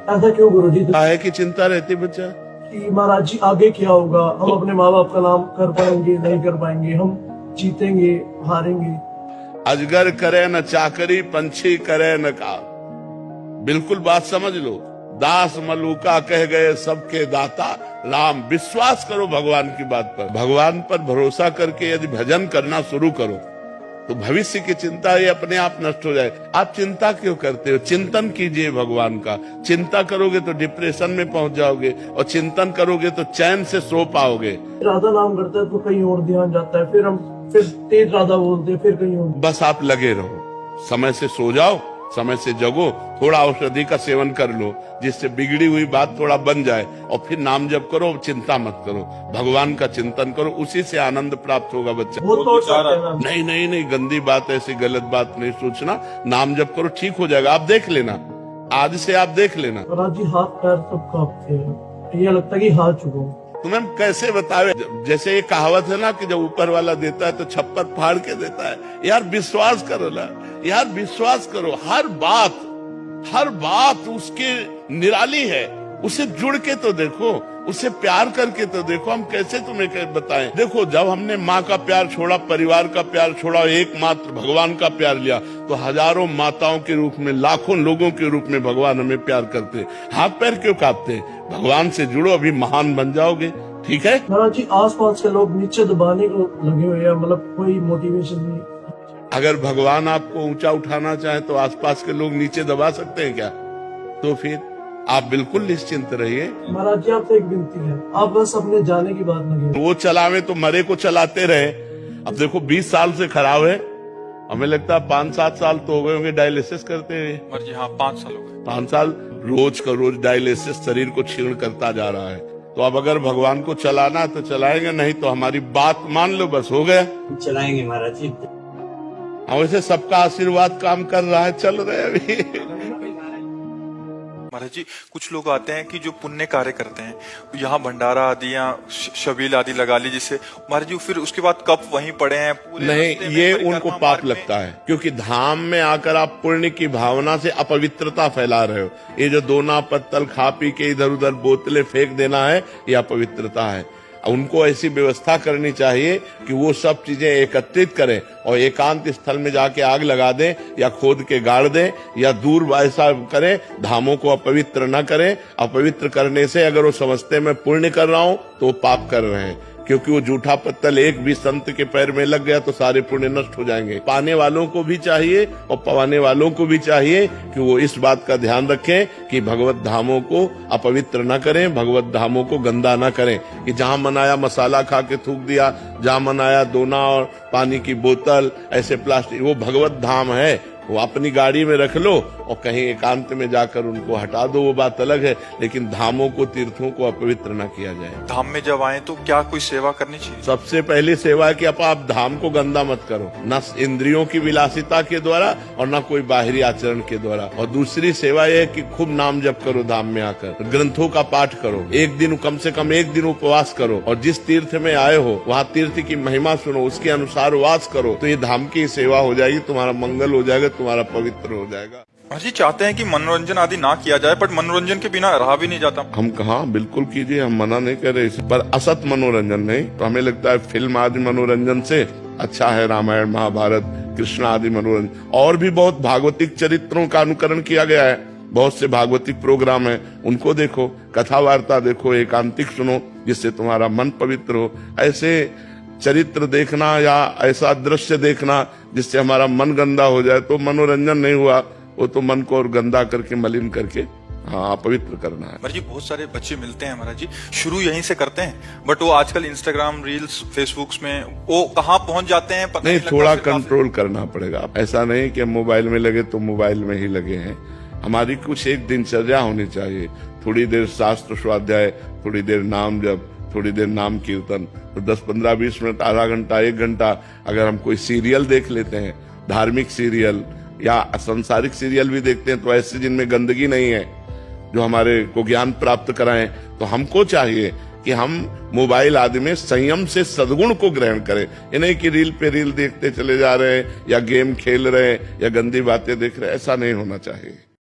ऐसा क्यों गुरुजी? है कि चिंता रहती बच्चा कि महाराज जी आगे क्या होगा, हम अपने माँ बाप का नाम कर पाएंगे नहीं कर पाएंगे, हम जीतेंगे हारेंगे। अजगर करे न चाकरी, पंछी करे न का। बिल्कुल बात समझ लो। दास मलूका कह गए सबके दाता राम। विश्वास करो भगवान की बात पर। भगवान पर भरोसा करके यदि भजन करना शुरू करो तो भविष्य की चिंता ये अपने आप नष्ट हो जाए। आप चिंता क्यों करते हो? चिंतन कीजिए भगवान का। चिंता करोगे तो डिप्रेशन में पहुंच जाओगे, और चिंतन करोगे तो चैन से सो पाओगे। राधा नाम करता है तो कहीं और ध्यान जाता है, फिर तेज राधा बोलते हैं, फिर कहीं और। बस आप लगे रहो, समय से सो जाओ, समय से जगो, थोड़ा औषधि का सेवन कर लो जिससे बिगड़ी हुई बात थोड़ा बन जाए, और फिर नाम जप करो, चिंता मत करो, भगवान का चिंतन करो, उसी से आनंद प्राप्त होगा बच्चा। वो तो नहीं नहीं नहीं, गंदी बात, ऐसी गलत बात नहीं सोचना। नाम जप करो, ठीक हो जाएगा। आप देख लेना, आज से आप देख लेना। महाराज जी हाथ पैर सब कांपते हैं, ये लगता है कि हार चुका हूँ। तुम्हें कैसे बतावे? जैसे ये कहावत है ना कि जब ऊपर वाला देता है तो छप्पर फाड़ के देता है। यार विश्वास करो ना, यार विश्वास करो। हर बात उसके निराली है। उसे जुड़ के तो देखो, उसे प्यार करके तो देखो। हम कैसे तुम्हें बताएं? देखो, जब हमने माँ का प्यार छोड़ा, परिवार का प्यार छोड़ा, एकमात्र भगवान का प्यार लिया, तो हजारों माताओं के रूप में, लाखों लोगों के रूप में भगवान हमें प्यार करते। हाथ पैर क्यों कांपते? भगवान से जुड़ो, अभी महान बन जाओगे। ठीक है महाराज जी, आसपास के लोग नीचे दबाने को लगे हुए हैं, मतलब कोई मोटिवेशन नहीं। अगर भगवान आपको ऊंचा उठाना चाहे तो आसपास के लोग नीचे दबा सकते हैं क्या? तो फिर आप बिल्कुल निश्चिंत रहिए। महाराज जी आपसे एक विनती है, आप बस अपने जाने की बात न करें। वो चलावे तो मरे को चलाते रहे। अब देखो 20 साल से खराब है, हमें लगता है 5-7 साल तो हो गए होंगे डायलिसिस करते हुए। जी हाँ, 5 साल हो गए। 5 साल रोज का रोज डायलिसिस शरीर को क्षीण करता जा रहा है। तो अब अगर भगवान को चलाना है तो चलाएंगे, नहीं तो हमारी बात मान लो, बस हो गया। चलाएंगे महाराज जी। वैसे सबका आशीर्वाद काम कर रहा है, चल रहे अभी। महाराज जी, कुछ लोग आते हैं कि जो पुण्य कार्य करते हैं, यहाँ भंडारा आदि या शबील आदि लगा ली, जिससे महाराज जी फिर उसके बाद कब वहीं पड़े हैं पूरे नहीं, रास्ते में ये परिक्रमा उनको मार्ग पाप में। लगता है, क्योंकि धाम में आकर आप पुण्य की भावना से अपवित्रता फैला रहे हो। ये जो दोना पत्तल खा पी के इधर उधर बोतलें फेंक देना है, ये अपवित्रता है। उनको ऐसी व्यवस्था करनी चाहिए कि वो सब चीजें एकत्रित करें और एकांत स्थल में जाके आग लगा दें, या खोद के गाड़ दें, या दूर ऐसा करें। धामों को अपवित्र न करें। अपवित्र करने से अगर वो समझते मैं पुण्य कर रहा हूं तो वो पाप कर रहे हैं, क्योंकि वो जूठा पत्तल एक भी संत के पैर में लग गया तो सारे पुण्य नष्ट हो जाएंगे। पाने वालों को भी चाहिए और पवाने वालों को भी चाहिए कि वो इस बात का ध्यान रखें कि भगवत धामों को अपवित्र न करें, भगवत धामों को गंदा न करें। कि जहां मन आया मसाला खा के थूक दिया, जहां मन आया दोना और पानी की बोतल, ऐसे प्लास्टिक, वो भगवत धाम है, वो अपनी गाड़ी में रख लो और कहीं एकांत में जाकर उनको हटा दो, वो बात अलग है। लेकिन धामों को, तीर्थों को अपवित्र न किया जाए। धाम में जब आए तो क्या कोई सेवा करनी चाहिए? सबसे पहली सेवा है कि आप धाम को गंदा मत करो, न इंद्रियों की विलासिता के द्वारा और न कोई बाहरी आचरण के द्वारा। और दूसरी सेवा यह है कि खूब नाम जप करो, धाम में आकर ग्रंथों का पाठ करो, एक दिन कम से कम एक दिन उपवास करो, और जिस तीर्थ में आए हो वहाँ तीर्थ की महिमा सुनो, उसके अनुसार वास करो, तो ये धाम की सेवा हो जाएगी, तुम्हारा मंगल हो जाएगा, तुम्हारा पवित्र हो जाएगा। जी चाहते हैं कि मनोरंजन आदि ना किया जाए, पर मनोरंजन के बिना रहा भी नहीं जाता। हम कहाँ, बिल्कुल कीजिए, हम मना नहीं कर रहे, पर असत मनोरंजन नहीं। तो हमें लगता है फिल्म आदि मनोरंजन से अच्छा है रामायण महाभारत कृष्ण आदि मनोरंजन। और भी बहुत भागवतिक चरित्रों का अनुकरण किया गया है, बहुत से भागवतिक प्रोग्राम है, उनको देखो, कथा वार्ता देखो, एकांतिक सुनो, जिससे तुम्हारा मन पवित्र हो। ऐसे चरित्र देखना या ऐसा दृश्य देखना जिससे हमारा मन गंदा हो जाए तो मनोरंजन नहीं हुआ, वो तो मन को और गंदा करके, मलिन करके पवित्र करना है। महाराज जी, बहुत सारे बच्चे मिलते हैं महाराज जी, शुरू यहीं से करते हैं, बट वो आजकल इंस्टाग्राम रील्स फेसबुक में वो कहाँ पहुंच जाते हैं पता नहीं, नहीं। थोड़ा कंट्रोल करना पड़ेगा। ऐसा नहीं कि हम मोबाइल में लगे तो मोबाइल में ही लगे हैं। हमारी कुछ एक दिनचर्या होनी चाहिए। थोड़ी देर शास्त्र स्वाध्याय, थोड़ी देर नाम जप, थोड़ी देर नाम कीर्तन, तो 10, 15, 20 मिनट, आधा घंटा, 1 घंटा अगर हम कोई सीरियल देख लेते हैं, धार्मिक सीरियल या सांसारिक सीरियल भी देखते हैं, तो ऐसे जिनमें गंदगी नहीं है, जो हमारे को ज्ञान प्राप्त कराएं, तो हमको चाहिए कि हम मोबाइल आदि में संयम से सद्गुण को ग्रहण करें। ये नहीं कि रील पे रील देखते चले जा रहे हैं, या गेम खेल रहे हैं, या गंदी बातें देख रहे हैं, ऐसा नहीं होना चाहिए।